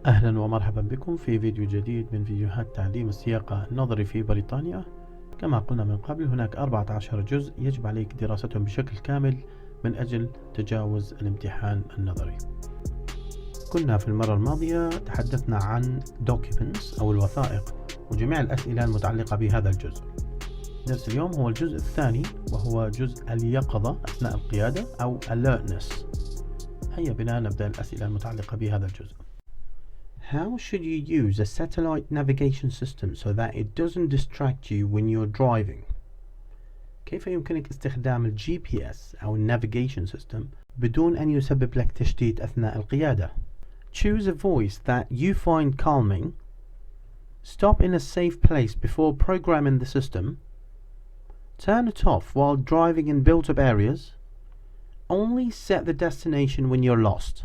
أهلا ومرحبا بكم في فيديو جديد من فيديوهات تعليم السياقة النظري في بريطانيا. كما قلنا من قبل، هناك 14 جزء يجب عليك دراستهم بشكل كامل من أجل تجاوز الامتحان النظري. كنا في المرة الماضية تحدثنا عن documents أو الوثائق وجميع الأسئلة المتعلقة بهذا الجزء. درس اليوم هو الجزء الثاني وهو جزء اليقظة أثناء القيادة أو Alertness. هيا بنا نبدأ الأسئلة المتعلقة بهذا الجزء. How should you use a satellite navigation system so that it doesn't distract you when you're driving? كيف يمكنك استخدام ال GPS أو navigation system بدون أن يسبب لك تشتيت أثناء القيادة؟ Choose a voice that you find calming. Stop in a safe place before programming the system. Turn it off while driving in built-up areas. Only set the destination when you're lost.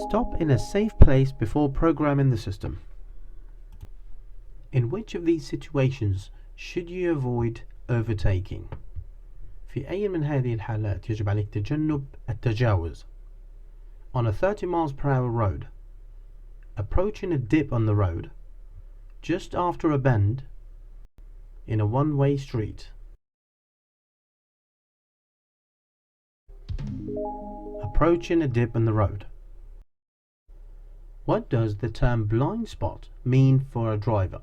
Stop in a safe place before programming the system. In which of these situations should you avoid overtaking? في أي من هذه الحالات يجب عليك تجنب التجاوز؟ On a 30 miles per hour road, approaching a dip on the road, just after a bend, in a one-way street. Approaching a dip on the road. What does the term blind spot mean for a driver?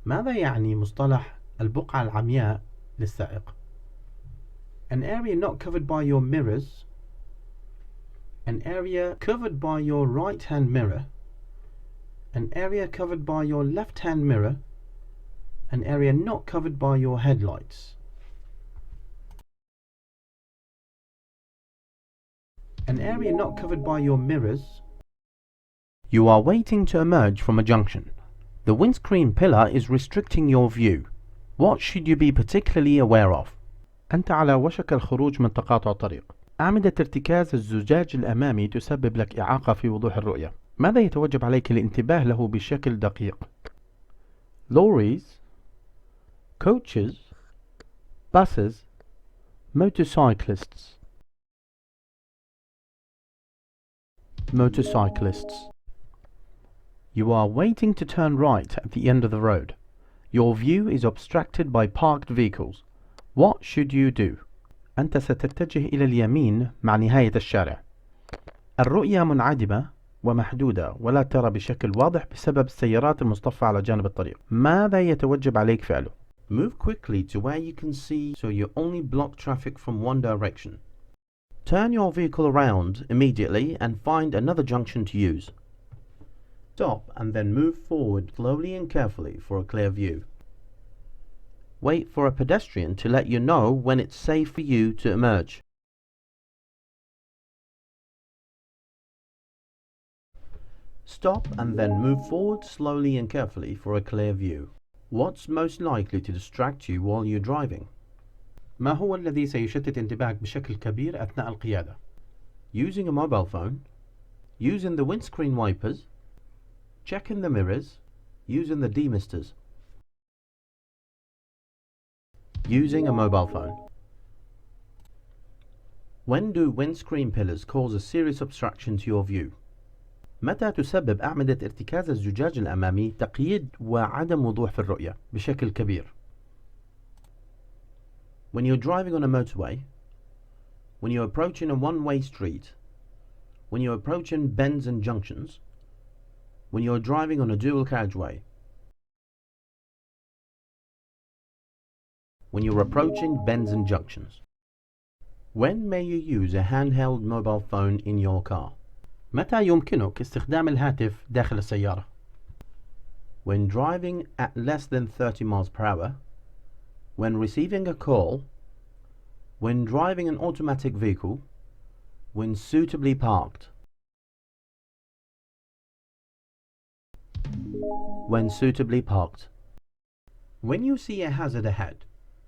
ماذا يعني مصطلح البقعة العمياء للسائق؟ An area not covered by your mirrors, an area covered by your right-hand mirror, an area covered by your left-hand mirror, an area not covered by your headlights. An area not covered by your mirrors. You are waiting to emerge from a junction. The windscreen pillar is restricting your view. What should you be particularly aware of? أنت على وشك الخروج من تقاطع طريق. أعمدة ارتكاز الزجاج الأمامي تسبب لك إعاقة في وضوح الرؤية. ماذا يتوجب عليك الانتباه له بشكل دقيق؟ Lorries, coaches, buses, motorcyclists. Motorcyclists. You are waiting to turn right at the end of the road. Your view is obstructed by parked vehicles. What should you do? أنت ستتجه إلى اليمين مع نهاية الشارع. الرؤية منعدمة ومحدودة ولا ترى بشكل واضح بسبب السيارات المصطفى على جانب الطريق. ماذا يتوجب عليك فعله؟ Move quickly to where you can see so you only block traffic from one direction. Turn your vehicle around immediately and find another junction to use. Stop and then move forward slowly and carefully for a clear view. Wait for a pedestrian to let you know when it's safe for you to emerge. Stop and then move forward slowly and carefully for a clear view. What's most likely to distract you while you're driving? ما هو الذي سيشتت انتباهك بشكل كبير أثناء القيادة؟ Using a mobile phone, using the windscreen wipers, checking the mirrors, using the demisters. Using a mobile phone. When do windscreen pillars cause a serious obstruction to your view? متى تسبب أعمدة ارتكاز الزجاج الأمامي تقييد وعدم وضوح في الرؤية بشكل كبير؟ When you're driving on a motorway, when you're approaching a one-way street, when you're approaching bends and junctions, when you're driving on a dual carriageway, when you're approaching bends and junctions. When may you use a handheld mobile phone in your car? متى يمكنك استخدام الهاتف داخل السيارة؟ When driving at less than 30 miles per hour, when receiving a call, when driving an automatic vehicle, when suitably parked. When suitably parked. When you see a hazard ahead,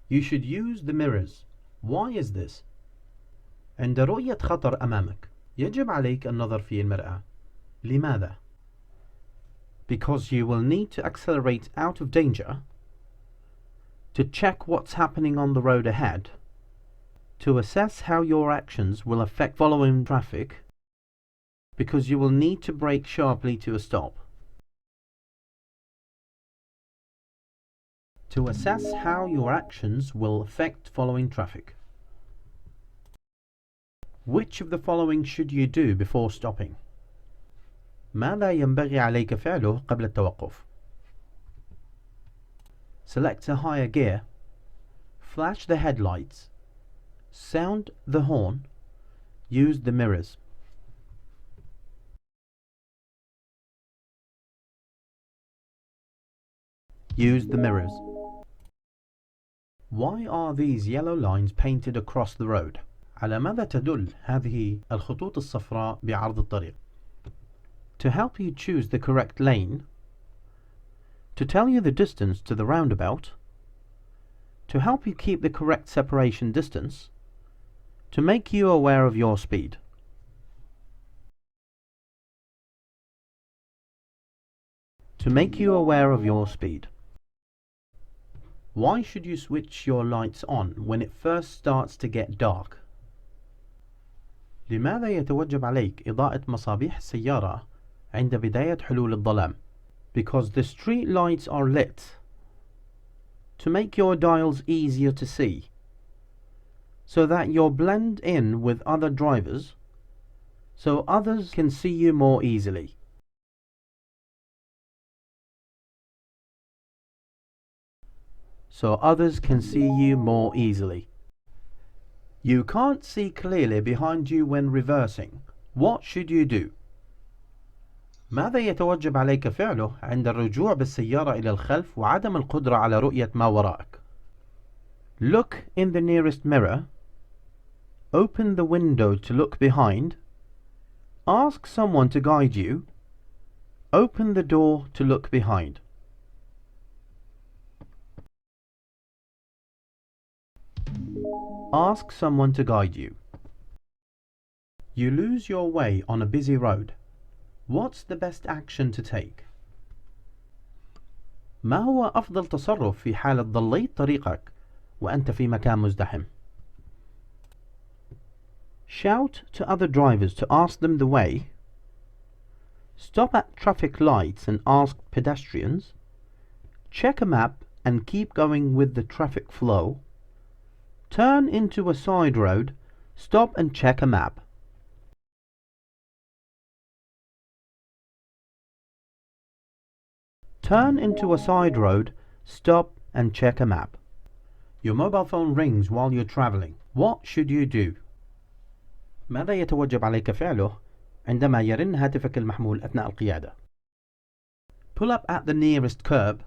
you should use the mirrors. Why is this? عند رؤية خطر أمامك يجب عليك النظر في المرآة. لماذا? Because you will need to accelerate out of danger, to check what's happening on the road ahead, To assess how your actions will affect following traffic, because you will need to brake sharply to a stop. To assess how your actions will affect following traffic. Which of the following should you do before stopping? ماذا ينبغي عليك فعله قبل التوقف؟ Select a higher gear. Flash the headlights. Sound the horn. Use the mirrors. Use the mirrors. Why are these yellow lines painted across the road? على ماذا تدل هذه الخطوط الصفراء بعرض الطريق؟ To help you choose the correct lane. To tell you the distance to the roundabout. To help you keep the correct separation distance. To make you aware of your speed. To make you aware of your speed. Why should you switch your lights on when it first starts to get dark? لماذا يتوجب عليك إضاءة مصابيح السيارة عند بداية حلول الظلام? Because the street lights are lit to make your dials easier to see, so that you'll blend in with other drivers, so others can see you more easily. So others can see you more easily. You can't see clearly behind you when reversing. What should you do? ماذا يتوجب عليك فعله عند الرجوع بالسيارة إلى الخلف وعدم القدرة على رؤية ما وراءك؟ Look in the nearest mirror. Open the window to look behind. Ask someone to guide you. Open the door to look behind. Ask someone to guide you. You lose your way on a busy road. What's the best action to take? ما هو أفضل تصرف في حالة ضليت طريقك وأنت في مكان مزدحم؟ Shout to other drivers to ask them the way. Stop at traffic lights and ask pedestrians. Check a map and keep going with the traffic flow. Turn into a side road. Stop and check a map. Turn into a side road. Stop and check a map. Your mobile phone rings while you're traveling. What should you do? ماذا يتوجب عليك فعله عندما يرن هاتفك المحمول أثناء القيادة؟ Pull up at the nearest curb.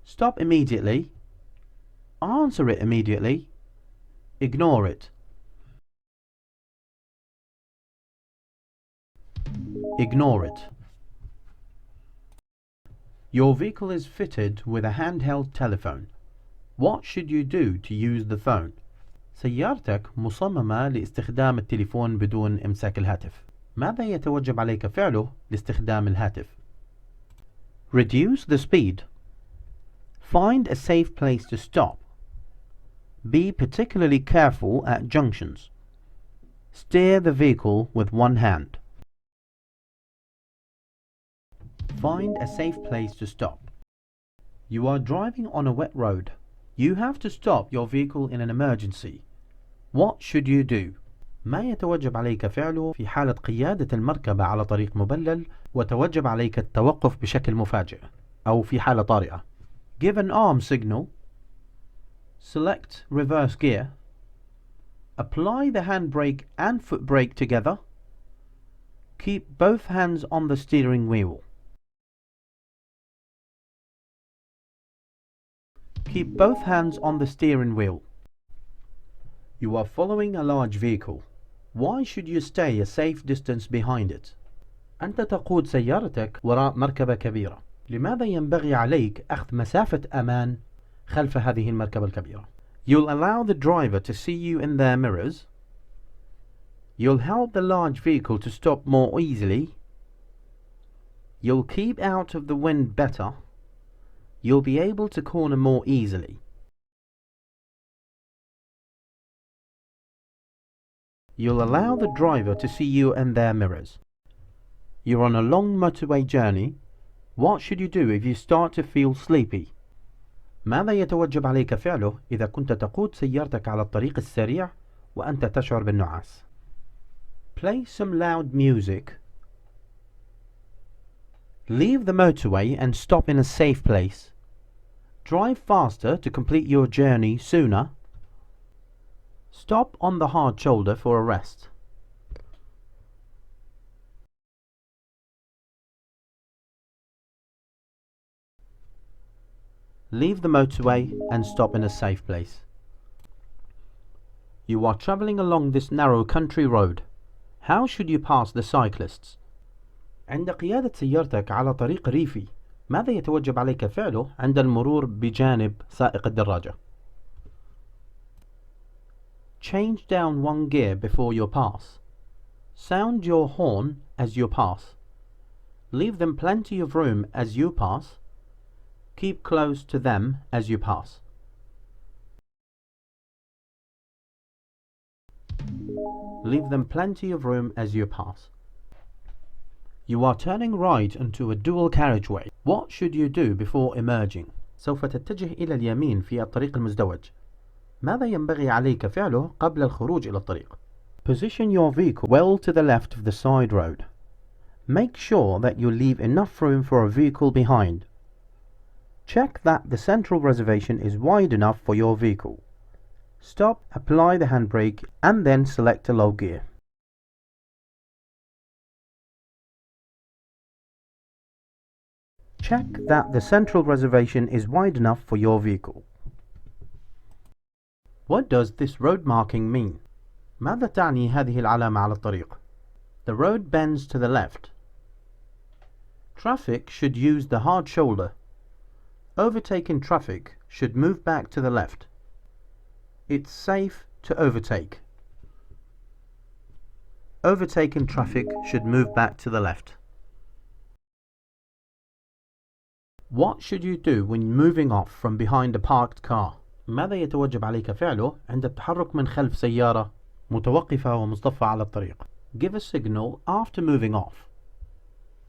Stop immediately. Answer it immediately. Ignore it. Ignore it. Your vehicle is fitted with a handheld telephone. What should you do to use the phone? سيارتك مصممة لاستخدام التليفون بدون إمساك الهاتف. ماذا يتوجب عليك فعله لاستخدام الهاتف؟ Reduce the speed. Find a safe place to stop. Be particularly careful at junctions. Steer the vehicle with one hand. Find a safe place to stop. You are driving on a wet road. You have to stop your vehicle in an emergency. What should you do? ما يتوجب عليك فعله في حالة قيادة المركبة على طريق مبلل وتوجب عليك التوقف بشكل مفاجئ أو في حالة طارئة. Give an arm signal. Select reverse gear. Apply the handbrake and foot brake together. Keep both hands on the steering wheel. Keep both hands on the steering wheel. You are following a large vehicle. Why should you stay a safe distance behind it? أنت تقود سيارتك وراء مركبة كبيرة. لماذا ينبغي عليك أخذ مسافة أمان خلف هذه المركبة الكبيرة؟ You'll allow the driver to see you in their mirrors. You'll help the large vehicle to stop more easily. You'll keep out of the wind better. You'll be able to corner more easily. You'll allow the driver to see you in their mirrors. You're on a long motorway journey. What should you do if you start to feel sleepy? ماذا يتوجب عليك فعله إذا كنت تقود سيارتك على الطريق السريع وأنت تشعر بالنعاس؟ Play some loud music. Leave the motorway and stop in a safe place. Drive faster to complete your journey sooner. Stop on the hard shoulder for a rest. Leave the motorway and stop in a safe place. You are travelling along this narrow country road. How should you pass the cyclists? عند قيادة سيارتك على طريق ريفي، ماذا يتوجب عليك فعله عند المرور بجانب سائق الدراجة؟ Change down one gear before your pass. Sound your horn as you pass. Leave them plenty of room as you pass. Keep close to them as you pass. Leave them plenty of room as you pass. You are turning right into a dual carriageway. What should you do before emerging? سوف تتجه إلى اليمين في الطريق المزدوج. ماذا ينبغي عليك فعله قبل الخروج إلى الطريق؟ Position your vehicle well to the left of the side road. Make sure that you leave enough room for a vehicle behind. Check that the central reservation is wide enough for your vehicle. Stop, apply the handbrake, and then select a low gear. Check that the central reservation is wide enough for your vehicle. What does this road marking mean? ماذا تعني هذه العلامة على الطريق؟ The road bends to the left. Traffic should use the hard shoulder. Overtaking traffic should move back to the left. It's safe to overtake. Overtaking traffic should move back to the left. What should you do when moving off from behind a parked car? ماذا يتوجب عليك فعله عند التحرك من خلف سيارة متوقفة ومصطفى على الطريق؟ Give a signal after moving off.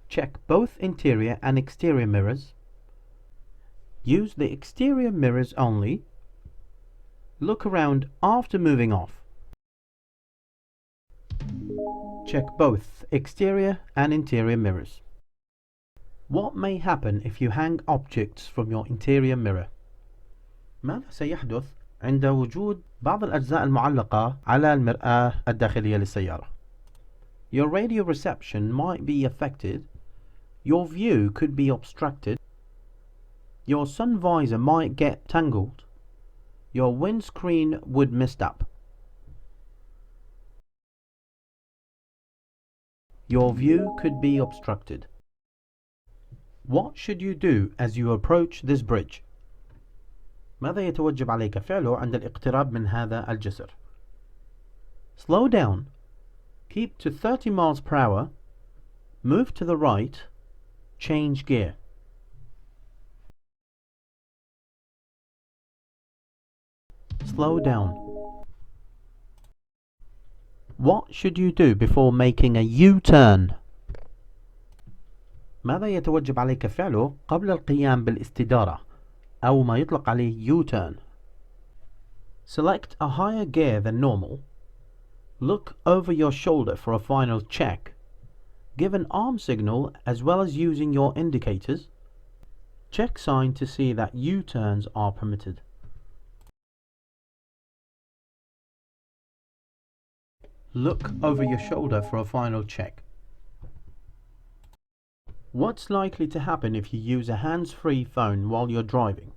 Check both interior and exterior mirrors. Use the exterior mirrors only. Look around after moving off. Check both exterior and interior mirrors. What may happen if you hang objects from your interior mirror? ماذا سيحدث عند وجود بعض الأجزاء المعلقة على المرآة الداخلية للسيارة؟ Your radio reception might be affected. Your view could be obstructed. Your sun visor might get tangled. Your windscreen would messed up. Your view could be obstructed. What should you do as you approach this bridge? ماذا يتوجب عليك فعله عند الاقتراب من هذا الجسر؟ Slow down. Keep to 30 miles per hour. Move to the right. Change gear. Slow down. What should you do before making a U-turn? ماذا يتوجب عليك فعله قبل القيام بالاستدارة أو ما يطلق عليه U-turn? Select a higher gear than normal. Look over your shoulder for a final check. Give an arm signal as well as using your indicators. Check sign to see that U-turns are permitted. Look over your shoulder for a final check. What's likely to happen if you use a hands-free phone while you're driving?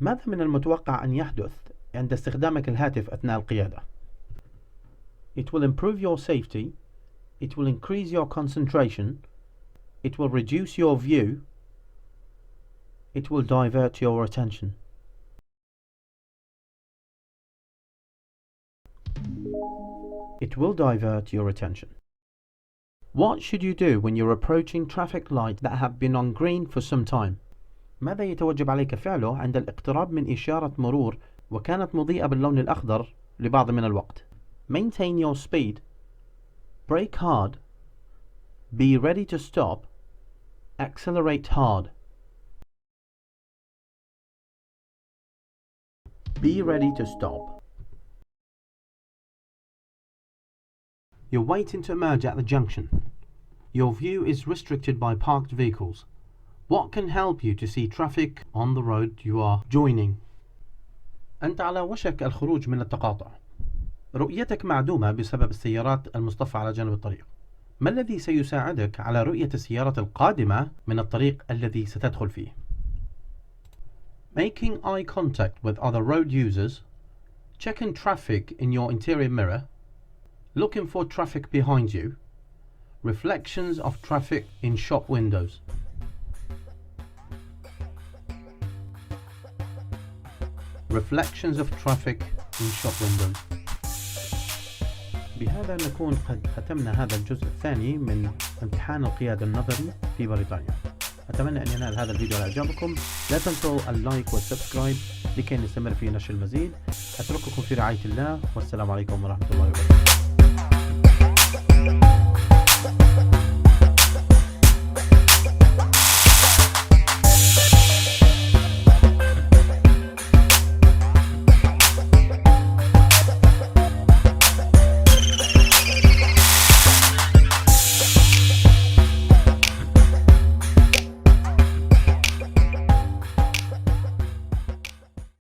ماذا من المتوقع أن يحدث عند استخدامك الهاتف أثناء القيادة؟ It will improve your safety. It will increase your concentration. It will reduce your view. It will divert your attention. It will divert your attention. What should you do when you're approaching traffic lights that have been on green for some time? ماذا يتوجب عليك فعله عند الاقتراب من إشارة مرور وكانت مضيئة باللون الأخضر لبعض من الوقت؟ maintain your speed, brake hard, be ready to stop, accelerate hard. Be ready to stop. You're waiting to emerge at the junction. Your view is restricted by parked vehicles. What can help you to see traffic on the road you are joining? أنت على وشك الخروج من التقاطع. رؤيتك معدومة بسبب السيارات المصطفى على جانب الطريق. ما الذي سيساعدك على رؤية السيارة القادمة من الطريق الذي ستدخل فيه؟ Making eye contact with other road users, checking traffic in your interior mirror, looking for traffic behind you, reflections of traffic in shop windows. Reflections of traffic in shop windows. بهذا نكون قد ختمنا هذا الجزء الثاني من امتحان القيادة النظري في بريطانيا. أتمنى أن ينال هذا الفيديو على إعجابكم. لا تنسوا اللايك والسبسكرايب لكي نستمر في نشر المزيد. أترككم في رعاية الله، والسلام عليكم ورحمة الله وبركاته.